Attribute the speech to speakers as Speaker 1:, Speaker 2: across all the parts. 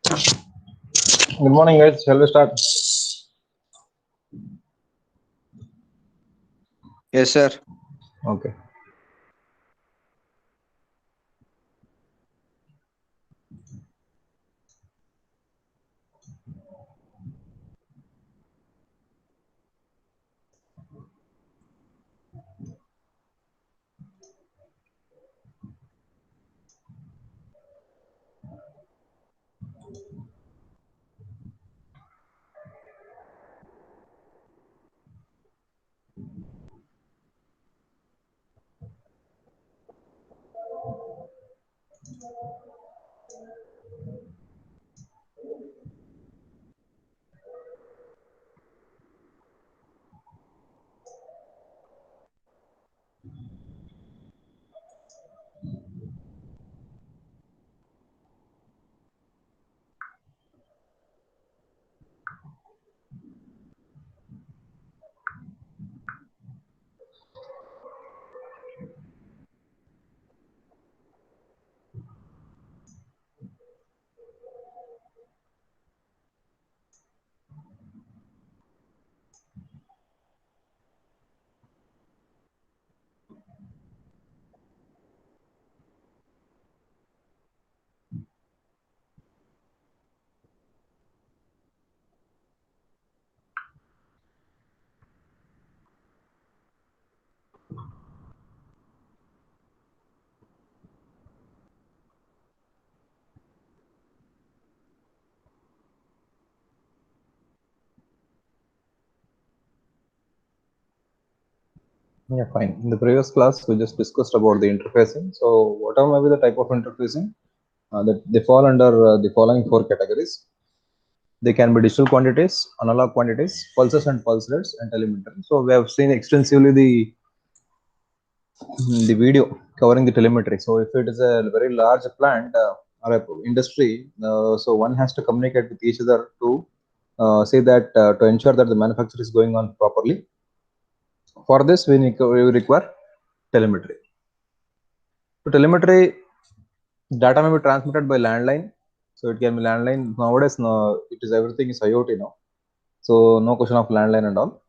Speaker 1: Good morning, guys. Shall we start?
Speaker 2: Yes, sir.
Speaker 1: Okay. Yeah, fine. In the previous class, we just discussed about the interfacing. So, whatever may be the type of interfacing, that they fall under the following four categories. They can be digital quantities, analog quantities, pulses and pulse rates, and telemetry. So, we have seen extensively the video covering the telemetry. So, if it is a very large plant or a industry, so one has to communicate with each other to say that to ensure that the manufacture is going on properly. For this, we require telemetry. So telemetry data may be transmitted by landline. So it can be landline. Nowadays, no, it is everything is IoT now. So no question of landline and all.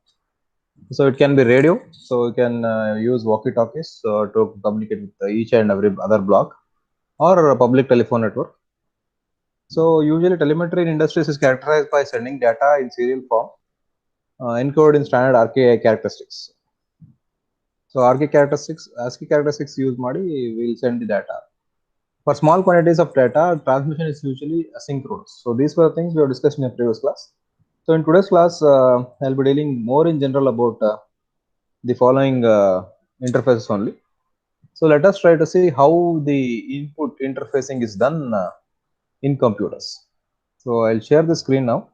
Speaker 1: So it can be radio. So you can use walkie-talkies to communicate with each and every other block, or a public telephone network. So usually telemetry in industries is characterized by sending data in serial form, encoded in standard RKI characteristics. So ASCII characteristics use ಮಾಡಿ will send the data. For small quantities of data, transmission is usually asynchronous. So these were things we have discussed in the previous class. So in today's class, I'll be dealing more in general about the following interfaces only. So let us try to see how the input interfacing is done in computers. So I'll share the screen now.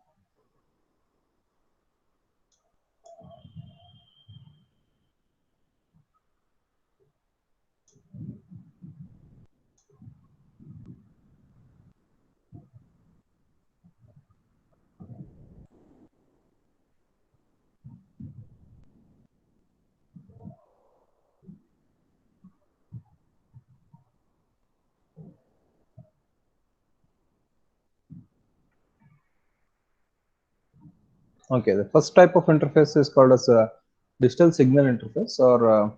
Speaker 1: Okay, the first type of interface is called as a digital signal interface, or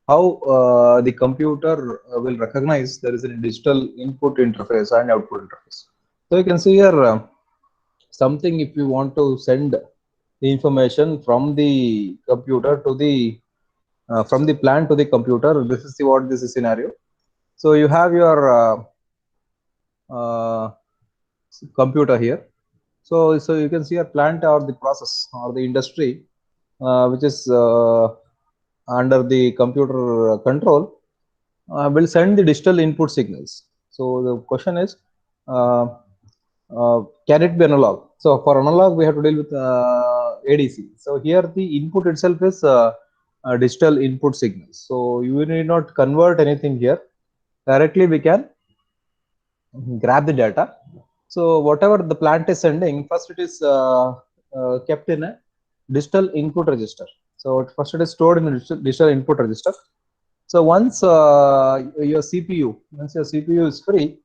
Speaker 1: how the computer will recognize there is a digital input interface and output interface. So you can see here something, if you want to send the information from the computer to the from the plant to the computer, this is the what this is scenario. So you have your uh, computer here. So you can see a plant or the process or the industry which is under the computer control will send the digital input signals. So the question is, uh, can it be analog? So for analog, we have to deal with ADC. So here the input itself is digital input signals. So you need not convert anything here. Directly we can grab the data. So whatever the plant is sending, first it is kept in a digital input register. So first it is stored in a digital input register. So once your CPU, once your CPU is free,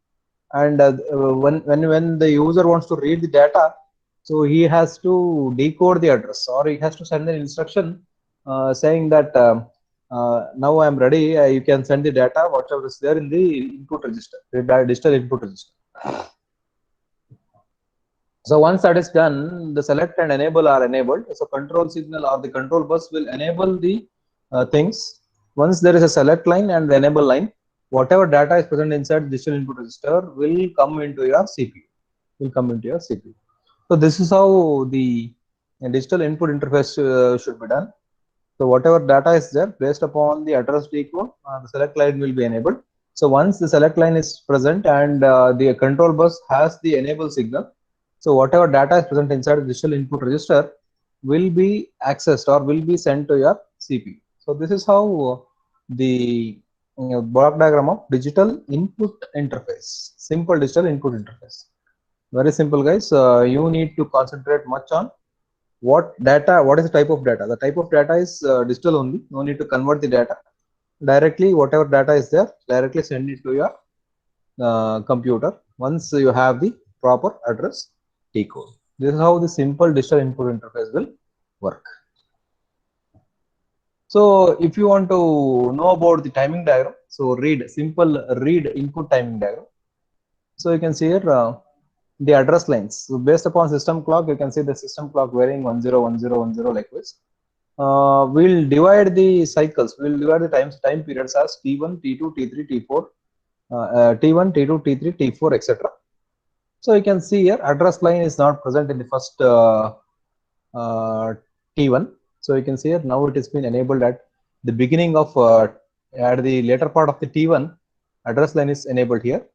Speaker 1: and when the user wants to read the data, so he has to decode the address, or he has to send an instruction saying that now I am ready, you can send the data whatever is there in the input register, the digital input register. So once that is done, the select and enable are enabled. So control signal or the control bus will enable the things. Once there is a select line and the enable line, whatever data is present inside digital input register will come into your CPU. Will come into your CPU. So this is how the digital input interface should be done. So whatever data is there, based upon the address decode, the select line will be enabled. So once the select line is present and the control bus has the enable signal, so whatever data is present inside the digital input register will be accessed or will be sent to your CPU. So this is how the block diagram of digital input interface, simple digital input interface. Very simple, guys. You need to concentrate much on what data, what is the type of data. The type of data is digital only, no need to convert the data directly. Whatever data is there, directly send it to your computer once you have the proper address decode. This is how the simple digital input interface will work. So if you want to know about the timing diagram, so simple read input timing diagram. So you can see here the address lines. So based upon system clock, you can see the system clock varying 101010 like this. We'll divide the cycles, we'll divide the time periods as T1, T2, T3, T4, T1, T2, T3, T4, etc. So you can see here address line is not present in the first T1. So you can see here now it has been enabled at the beginning of at the later part of the T1, address line is enabled here.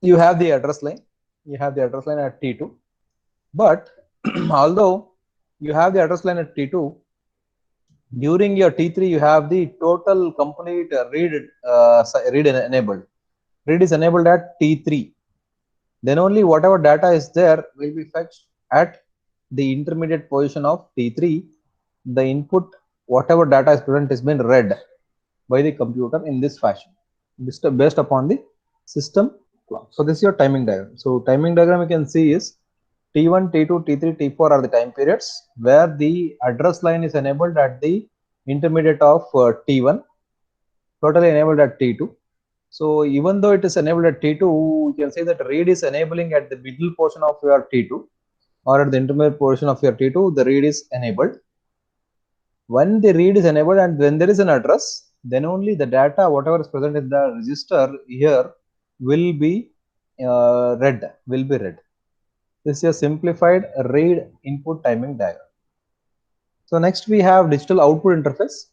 Speaker 1: You have the address line, you have the address line at T2, but although you have the address line at T2, during your T3 you have the total complete read enabled. Read is enabled at T3. Then only whatever data is there will be fetched at the intermediate position of T3. The input, whatever data is present, is been read by the computer in this fashion, based upon the system clock. So this is your timing diagram. So timing diagram you can see is T1, T2, T3, T4 are the time periods where the address line is enabled at the intermediate of T1, totally enabled at T2. So even though it is enabled at T2, you can say that read is enabling at the middle portion of your T2 or at the intermediate portion of your T2, the read is enabled. When the read is enabled and when there is an address, then only the data, whatever is present in the register here, will be read. This is a simplified read input timing diagram. So next we have digital output interface.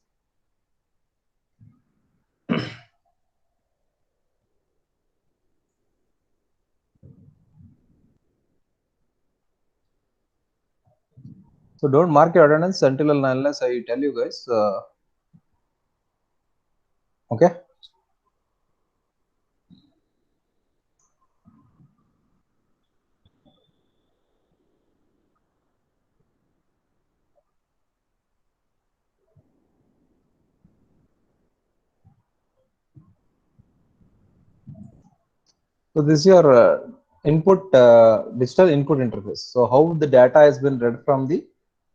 Speaker 1: So don't mark your attendance until unless I tell you guys. Okay. So this is your digital input interface. So how the data has been read from the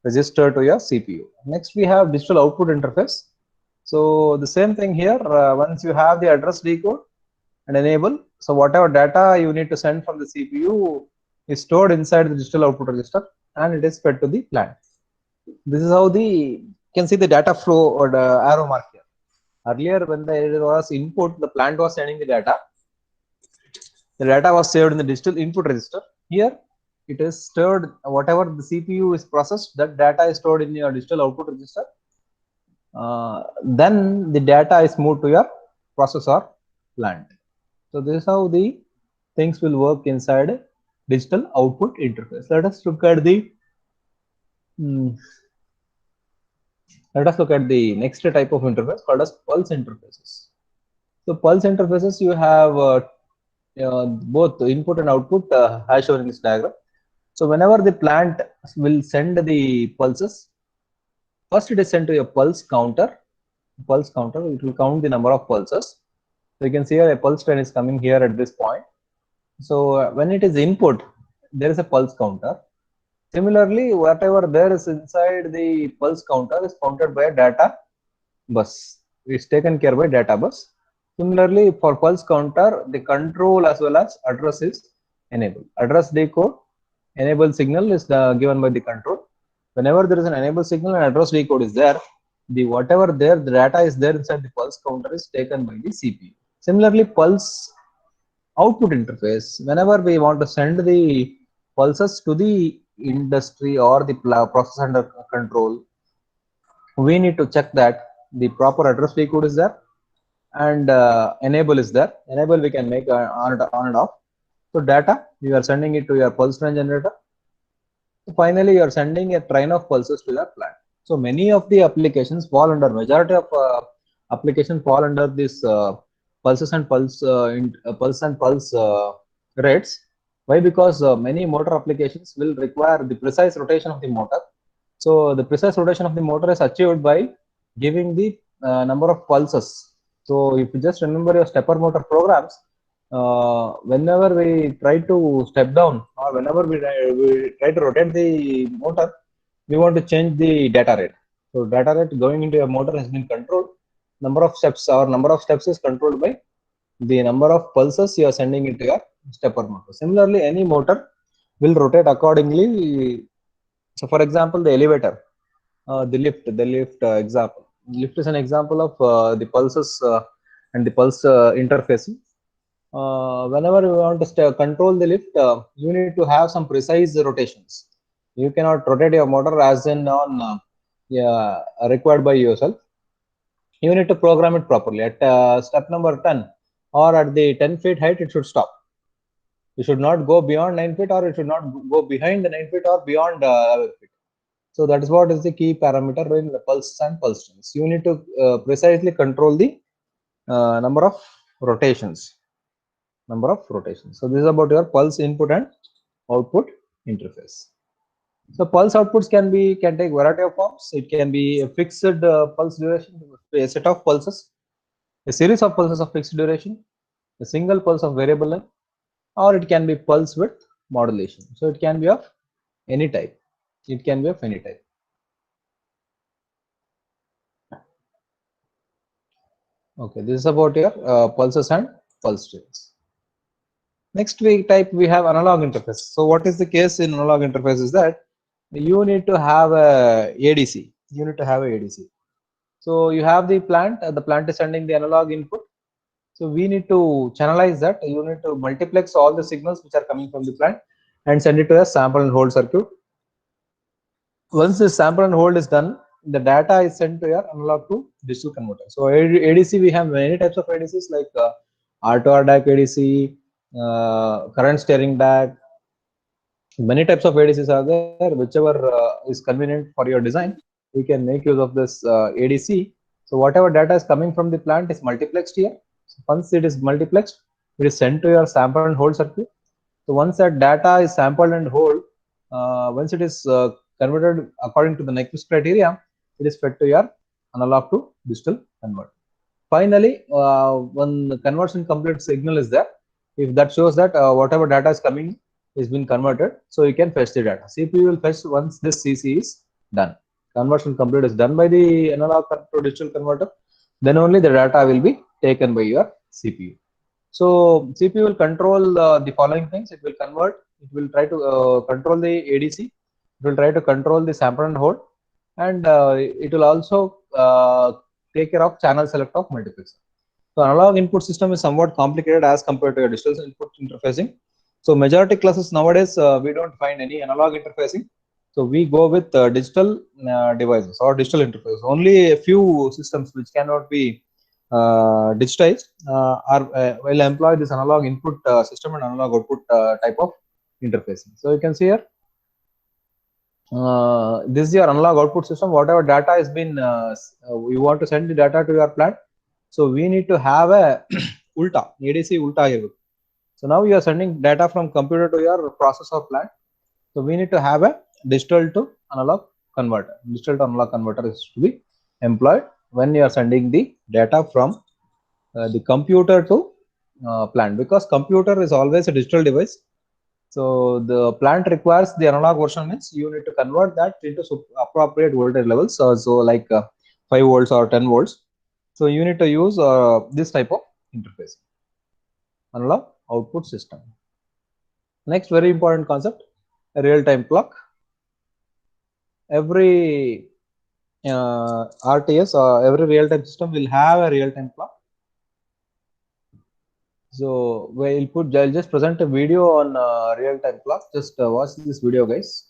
Speaker 1: register to your CPU. Next we have digital output interface. So the same thing here. Once you have the address decode and enable, so whatever data you need to send from the CPU is stored inside the digital output register and it is fed to the plant. This is how the you can see the data flow or the arrow mark here. Earlier when there was input, the plant was sending the data. The data was saved in the digital input register. Here it is stored, whatever the CPU is processed, that data is stored in your digital output register. Then the data is moved to your processor plant. So this is how the things will work inside a digital output interface. Let us look at the next type of interface called as pulse interfaces. So pulse interfaces, you have both input and output as shown in this diagram. So whenever the plant will send the pulses, first it is sent to a pulse counter. It will count the number of pulses. So you can see a pulse train is coming here at this point. So when it is input, there is a pulse counter. Similarly, whatever there is inside the pulse counter is counted by a data bus. It's taken care by data bus. Similarly, for pulse counter, the control as well as address is enabled. Address decode, enable signal is given by the control. Whenever there is an enable signal and address decode is there, the whatever there, the data is there inside the pulse counter is taken by the CPU. Similarly, pulse output interface, whenever we want to send the pulses to the industry or the process under control, we need to check that the proper address decode is there and enable is there. Enable we can make on and off. So data, you are sending it to your pulse train generator. So finally, you are sending a train of pulses to your plant. So many of the applications fall under, majority of applications fall under this pulses and pulse rates. Why? Because many motor applications will require the precise rotation of the motor. So the precise rotation of the motor is achieved by giving the number of pulses. So if you just remember your stepper motor programs, whenever we try to step down or whenever we try to rotate the motor, we want to change the data rate. So data rate going into your motor has been controlled. Number of steps is controlled by the number of pulses you are sending into your stepper motor. Similarly, any motor will rotate accordingly. So for example, the elevator, the lift example. Lift is an example of the pulses and the pulse interfacing. Whenever you want to control the lift, you need to have some precise rotations. You cannot rotate your motor as in on required by yourself. You need to program it properly. At step number 10 or at the 10 feet height, it should stop. You should not go beyond 9 feet, or it should not go behind the 9 feet or beyond 11 feet. So that is what is the key parameter in the pulse and pulse trains. You need to precisely control the number of rotations. So this is about your pulse input and output interface. So pulse outputs can take variety of forms. It can be a fixed pulse duration, a set of pulses, a series of pulses of fixed duration, a single pulse of variable length, or it can be pulse width modulation. So it can be of any type. Okay, this is about your pulses and pulse trains. Next we have analog interface. So what is the case in analog interface is that you need to have a ADC. So you have the plant. The plant is sending the analog input. So we need to channelize that. You need to multiplex all the signals which are coming from the plant and send it to a sample and hold circuit. Once the sample and hold is done, the data is sent to your analog to digital converter. So ADC, we have many types of ADCs like R2R DAC ADC, current steering DAC. Many types of ADCs are there. Whichever is convenient for your design, we can make use of this ADC. So whatever data is coming from the plant is multiplexed here. So once it is multiplexed, it is sent to your sample and hold circuit. So once that data is sampled and hold, once it is converted according to the Nyquist criteria, it is fed to your analog to digital converter. Finally, when the conversion complete signal is there, if that shows that whatever data is coming is been converted, so you can fetch the data. CPU will fetch once this CC is done. Conversion complete is done by the analog to digital converter, then only the data will be taken by your CPU. So CPU will control the following things. It will convert. It will try to control the ADC. It will try to control the sample and hold, and it will also take care of channel select of multiplexer. So analog input system is somewhat complicated as compared to a digital input interfacing. So majority classes nowadays we don't find any analog interfacing. So we go with digital devices or digital interface. Only a few systems which cannot be digitized will employ this analog input system and analog output type of interfacing. So you can see here, this is your analog output system. Whatever data has been, we want to send the data to your plant. So we need to have a ulta, ADC ulta here. So now you are sending data from computer to your processor plant. So we need to have a digital to analog converter. Digital to analog converter is to be employed when you are sending the data from the computer to plant, because computer is always a digital device. So the plant requires the analog version, means you need to convert that into appropriate voltage levels. So like 5 volts or 10 volts. So you need to use this type of interface, analog output system. Next very important concept, a real-time clock. Every RTS or every real-time system will have a real-time clock. So I'll just present a video on real-time clock. Just watch this video, guys.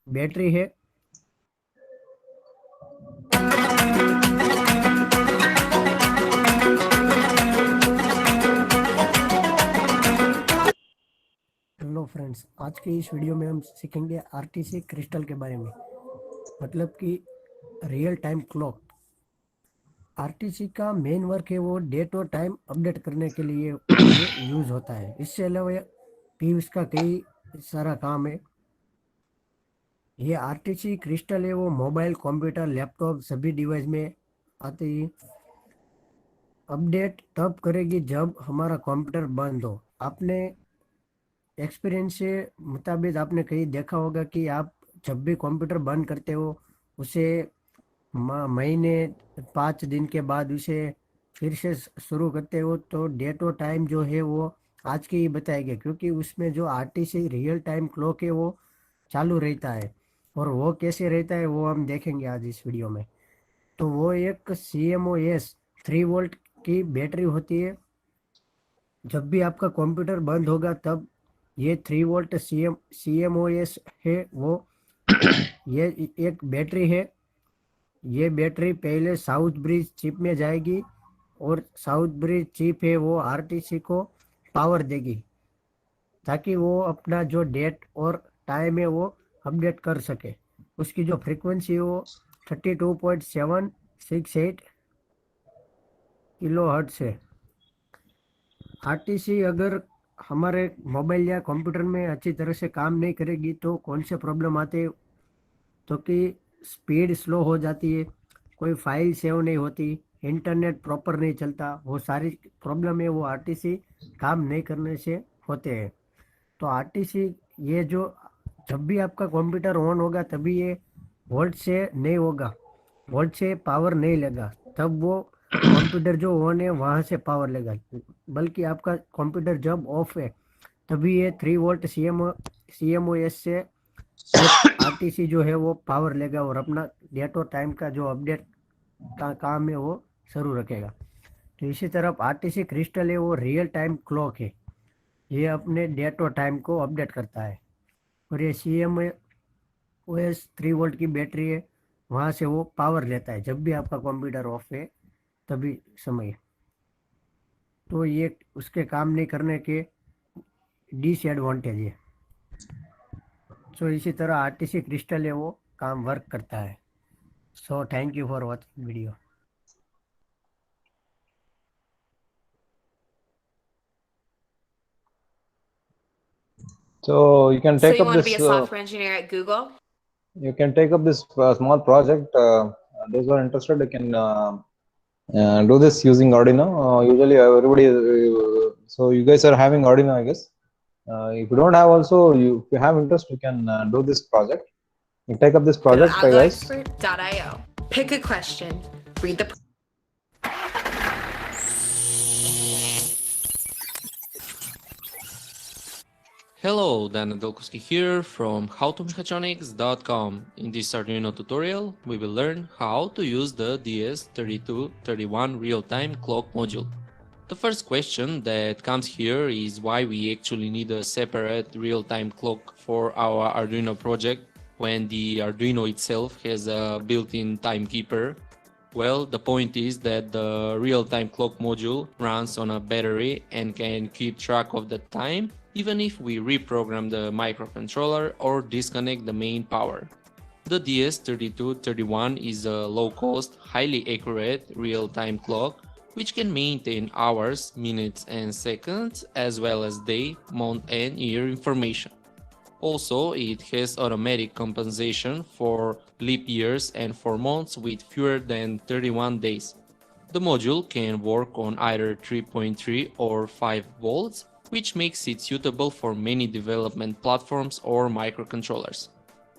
Speaker 2: Battery है। Hello friends, आज के इस video में हम सीखेंगे RTC crystal के बारे में, मतलब कि रियल टाइम क्लॉक। आरटीसी का मेन वर्क है वो डेट और टाइम अपडेट करने के लिए ये यूज होता है। इससे अलावा भी इसका कई सारा काम है। ये आरटीसी क्रिस्टल है वो मोबाइल, कंप्यूटर, लैपटॉप सभी डिवाइस में आती है। अपडेट तब करेगी जब हमारा कंप्यूटर बंद हो। आपने एक्सपीरियंस से मुताबिक आपने कहीं देखा होगा कि आप जब भी कंप्यूटर बंद करते हो उसे महीने 5 दिन के बाद उसे फिर से शुरू करते हो तो डेट और टाइम जो है वो आज के ही बताएंगे, क्योंकि उसमें जो आरटीसी रियल टाइम क्लॉक है वो चालू रहता है। और वो कैसे रहता है वो हम देखेंगे आज इस वीडियो में। तो वो एक CMOS 3 वोल्ट की बैटरी होती है। जब भी आपका कंप्यूटर बंद होगा तब ये 3 वोल्ट CMOS है वो ये एक बैटरी है। ये बैटरी पहले साउथ ब्रिज चिप में जाएगी और साउथ ब्रिज चिप है वो आरटीसी को पावर देगी ताकि वो अपना जो डेट और टाइम है वो अपडेट कर सके। उसकी जो फ्रीक्वेंसी है वो 32.768 किलोहर्ट्ज़ है। आरटीसी अगर हमारे मोबाइल या कंप्यूटर में अच्छी तरह से काम नहीं करेगी तो कौन से प्रॉब्लम आते हैं, तो कि स्पीड स्लो हो जाती है, कोई फाइल सेव नहीं होती, इंटरनेट प्रॉपर नहीं चलता। वो सारी प्रॉब्लम है वो आरटीसी काम नहीं करने से होते हैं। तो आरटीसी ये जो जब भी आपका कंप्यूटर ऑन होगा तभी ये वोल्ट से नहीं होगा, वोल्ट से पावर नहीं लेगा, तब वो कंप्यूटर जो ऑन है वहाँ से पावर लेगा। बल्कि आपका कंप्यूटर जब ऑफ है तभी ये 3 वोल्ट CMOS से ये आरटीसी जो है वो पावर लेगा और अपना डेट और टाइम का जो अपडेट का काम है वो शुरू रखेगा। तो इसी तरफ आरटीसी क्रिस्टल है वो रियल टाइम क्लॉक है। ये अपने डेट और टाइम को अपडेट करता है। और ये CMOS 3 वोल्ट की बैटरी है वहां से वो पावर लेता है जब भी आपका कंप्यूटर ऑफ है तभी समय। तो ये उसके काम नहीं करने के डिसएडवांटेज है। सो इसी तरह आरटीसी क्रिस्टल है वो काम वर्क करता है। So thank you for watching video.
Speaker 1: So you can
Speaker 3: So
Speaker 1: take
Speaker 3: you
Speaker 1: up
Speaker 3: want to be
Speaker 1: this.
Speaker 3: a software engineer at Google?
Speaker 1: You can take up this small project. Those who are interested, you can do this using Arduino. Usually, everybody. So you guys are having Arduino, I guess. If you don't have, also, if you have interest, you can do this project. You take up this
Speaker 3: Go to
Speaker 1: project, guys.
Speaker 3: algoexpert.io. Pick a question, read the
Speaker 4: Hello, Dan Dolkowski here from howtomechatronics.com. In this Arduino tutorial, we will learn how to use the DS3231 real-time clock module. The first question that comes here is why we actually need a separate real-time clock for our Arduino project when the Arduino itself has a built-in timekeeper. Well, the point is that the real-time clock module runs on a battery and can keep track of the time even if we reprogram the microcontroller or disconnect the main power. The DS3231 is a low-cost, highly accurate real-time clock which can maintain hours, minutes and seconds as well as day, month and year information. Also, it has automatic compensation for leap years and for months with fewer than 31 days. The module can work on either 3.3 or 5 volts, which makes it suitable for many development platforms or microcontrollers.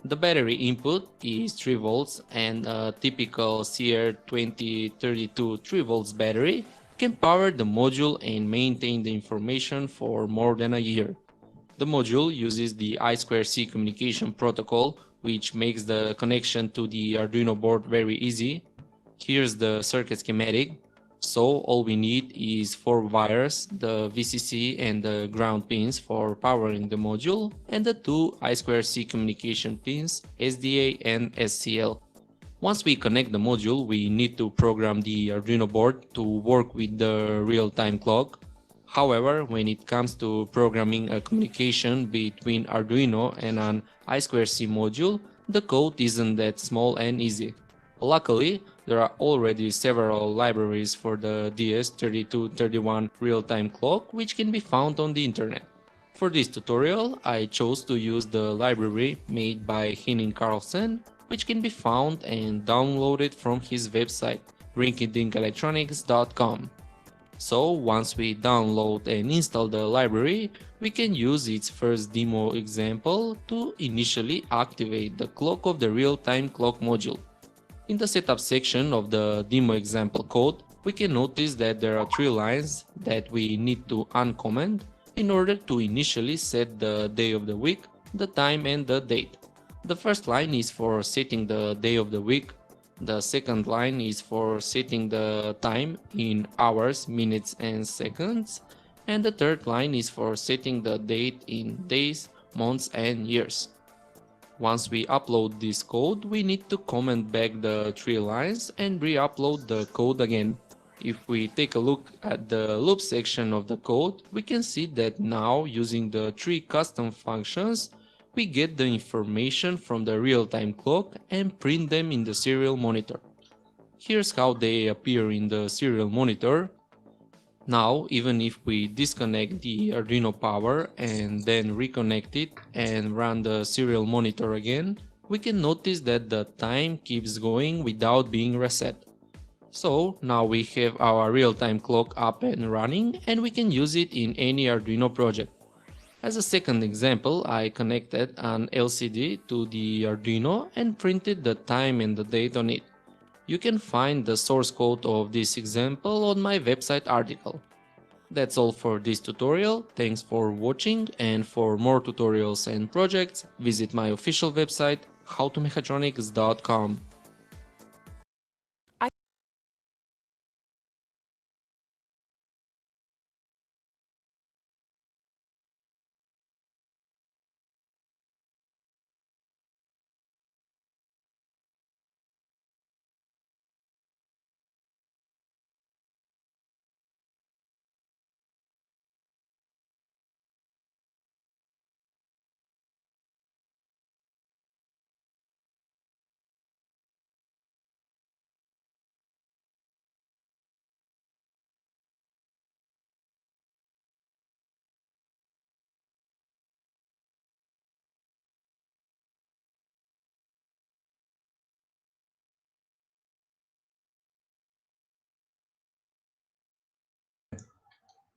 Speaker 4: The battery input is 3 volts and a typical CR2032 3 volts battery can power the module and maintain the information for more than a year. The module uses the I2C communication protocol, which makes the connection to the Arduino board very easy. Here's the circuit schematic. So all we need is 4 wires, the VCC and the ground pins for powering the module, and the 2 I2C communication pins, SDA and SCL. Once we connect the module, we need to program the Arduino board to work with the real-time clock. However, when it comes to programming a communication between Arduino and an I2C module, the code isn't that small and easy. Luckily, there are already several libraries for the DS3231 real-time clock which can be found on the internet. For this tutorial, I chose to use the library made by Henning Carlsen, which can be found and downloaded from his website, rinkydinkelectronics.com. So once we download and install the library, we can use its first demo example to initially activate the clock of the real-time clock module. In the setup section of the demo example code, we can notice that there are 3 lines that we need to uncomment in order to initially set the day of the week, the time and the date. The first line is for setting the day of the week. The second line is for setting the time in hours, minutes and seconds. And the third line is for setting the date in days, months and years. Once we upload this code, we need to comment back the 3 lines and re-upload the code again. If we take a look at the loop section of the code, we can see that now using the 3 custom functions, we get the information from the real-time clock and print them in the serial monitor. Here's how they appear in the serial monitor. Now, even if we disconnect the Arduino power and then reconnect it and run the serial monitor again, we can notice that the time keeps going without being reset. So now we have our real-time clock up and running and we can use it in any Arduino project. As a second example, I connected an LCD to the Arduino and printed the time and the date on it. You can find the source code of this example on my website article. That's all for this tutorial. Thanks for watching, and for more tutorials and projects, visit my official website howtomechatronics.com.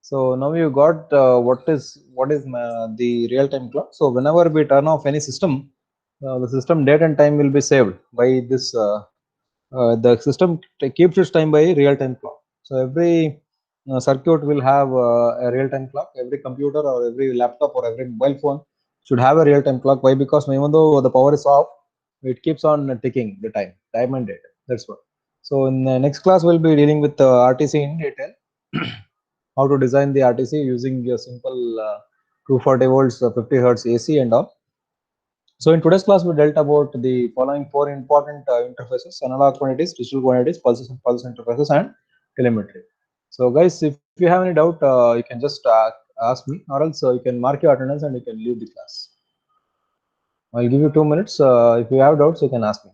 Speaker 1: So now you got what is the real-time clock. So whenever we turn off any system, the system date and time will be saved by this. The system keeps its time by real-time clock. So every circuit will have a real-time clock. Every computer or every laptop or every mobile phone should have a real-time clock. Why? Because even though the power is off, it keeps on ticking the time and date. That's what. So in the next class, we'll be dealing with RTC in detail. How to design the RTC using a simple 240 volts 50 hertz AC and all. So in today's class, we dealt about the following four important interfaces: analog quantities, digital quantities, pulse interfaces, and telemetry. So guys, if you have any doubt, you can just ask me, or else you can mark your attendance and you can leave the class. I'll give you 2 minutes. If you have doubts, you can ask me.